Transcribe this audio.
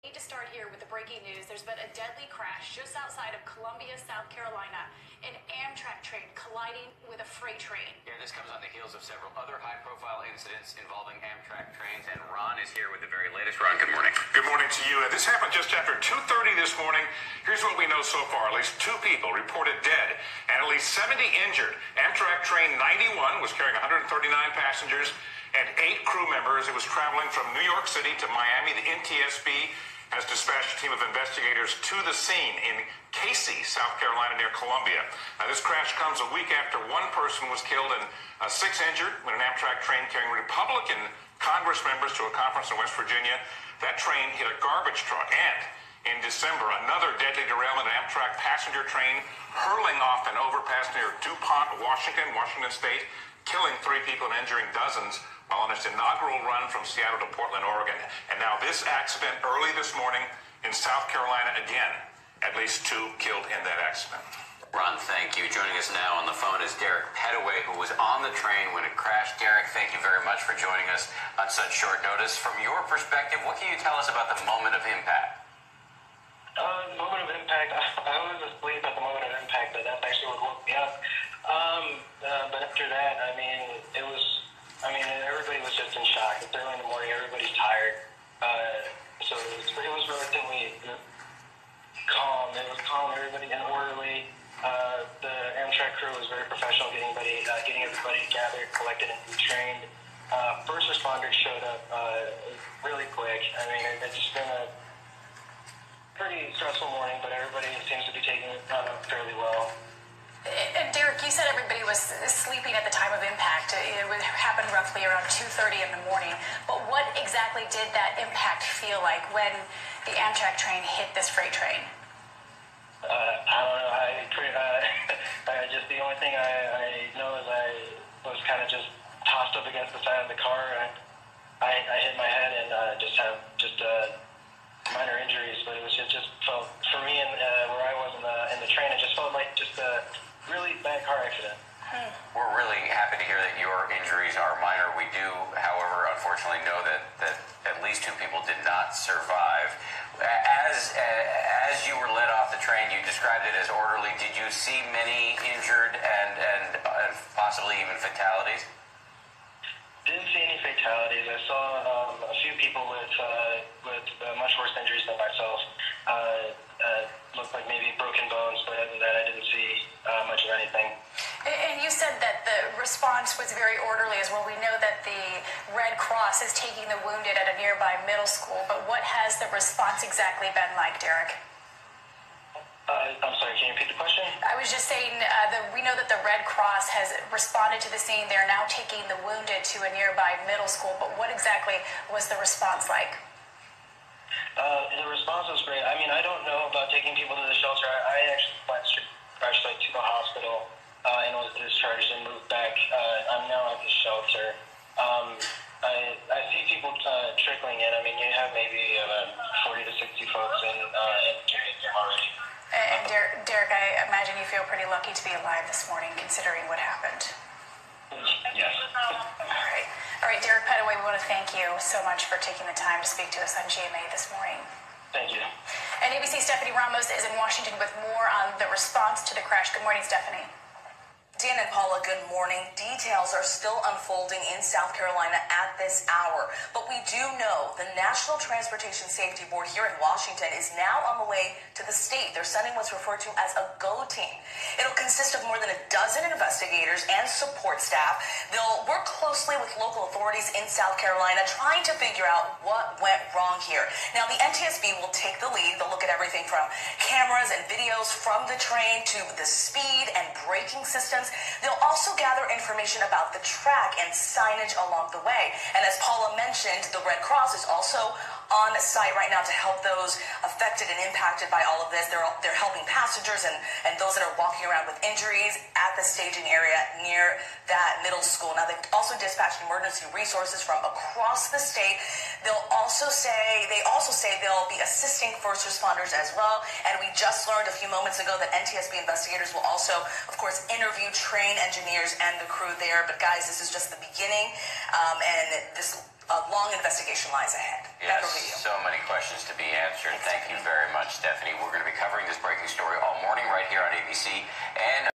Need to start here with the breaking news. There's been a deadly crash just outside of Columbia, South Carolina. An Amtrack train colliding with a freight train. Yeah, this comes on the heels of several other high-profile incidents involving Amtrack trains. And Ron is here with the very latest. Ron, good morning. Good morning to you. This happened just after 2:30 this morning. Here's what we know so far. At least 2 people reported dead and at least 70 injured. Amtrak train 91 was carrying 139 passengers and 8 crew members. It was traveling from New York City to Miami. The NTSB has dispatched a team of investigators to the scene in Casey, South Carolina, near Columbia. This crash comes a week after 1 person was killed and 6 injured when an Amtrak train carrying Republican Congress members to a conference in West Virginia. That train hit a garbage truck. And in December, another deadly derailment, an Amtrak passenger train hurling off an overpass near DuPont, Washington State, killing 3 people and injuring dozens while on its inaugural run from Seattle to Portland, Oregon. And now this accident early this morning in South Carolina again. At least 2 killed in that accident. Ron, thank you. Joining us now on the phone is Derek Petaway, who was on the train when it crashed. Derek, thank you very much for joining us on such short notice. From your perspective, what can you tell us about the moment of impact? The moment of impact, I was asleep at the moment of impact, but that's actually what woke me up. But after that, everybody was just in shock. It's early in the morning, everybody's tired. So it was relatively calm. It was calm, everybody, and orderly. The Amtrak crew was very professional, getting everybody gathered, collected, and retrained. First responders showed up really quick. I mean, it's just been a pretty stressful morning, but everybody seems to be taking it fairly well. And Derek, you said everybody was sleeping at the time of impact. It would happen roughly around 2:30 in the morning. But what exactly did that impact feel like when the Amtrak train hit this freight train? I don't know. The only thing I know is I was kind of just tossed up against the side of the car, and I hit my head and just minor injuries. But it just felt, for me, and where I was in the train, it just felt like just a really bad car accident. We're really happy to hear that your injuries are minor. We do, however, unfortunately know that at least 2 people did not survive. As you were led off the train, you described it as orderly. Did you see many injured and possibly even fatalities? Didn't see any fatalities. I saw a few people with much worse injuries than myself. Looked like maybe broken bones, but other than that, I didn't see much of anything. And you said that the response was very orderly as well. We know that the Red Cross is taking the wounded at a nearby middle school, but what has the response exactly been like, Derek? I'm sorry, can you repeat the question? I was just saying, we know that the Red Cross has responded to the scene. They're now taking the wounded to a nearby middle school, but what exactly was the response like? The response was great. I mean, I don't know about taking people to the shelter. I actually went straight to the hospital and was discharged and moved back. I'm now at the shelter. I see people trickling in. I mean, you have maybe 40 to 60 folks in already. And Derek, I imagine you feel pretty lucky to be alive this morning, considering what happened. Yes. All right, Derek Petaway, we want to thank you so much for taking the time to speak to us on GMA this morning. Thank you. And ABC Stephanie Ramos is in Washington with more on the response to the crash. Good morning, Stephanie. Dan and Paula, good morning. Details are still unfolding in South Carolina at this hour, but we do know the National Transportation Safety Board here in Washington is now on the way to the state. They're sending what's referred to as a GO team. It'll consist of more than a dozen investigators and support staff. They'll work closely with local authorities in South Carolina, trying to figure out what went wrong here. Now, the NTSB will take the lead. They'll look at everything from cameras and videos from the train to the speed and braking systems. They'll also gather information about the track and signage along the way. And as Paula mentioned, the Red Cross is also on site right now to help those affected and impacted by all of this. They're helping passengers and those that are walking around with injuries at the staging area near that middle school. Now, they've also dispatched emergency resources from across the state. They also say they'll be assisting first responders as well. And we just learned a few moments ago that NTSB investigators will also, of course, interview train engineers and the crew there. But guys, this is just the beginning, and this long investigation lies ahead. Yes, so many questions questions to be answered. Thank you very much, Stephanie. We're going to be covering this breaking story all morning right here on ABC and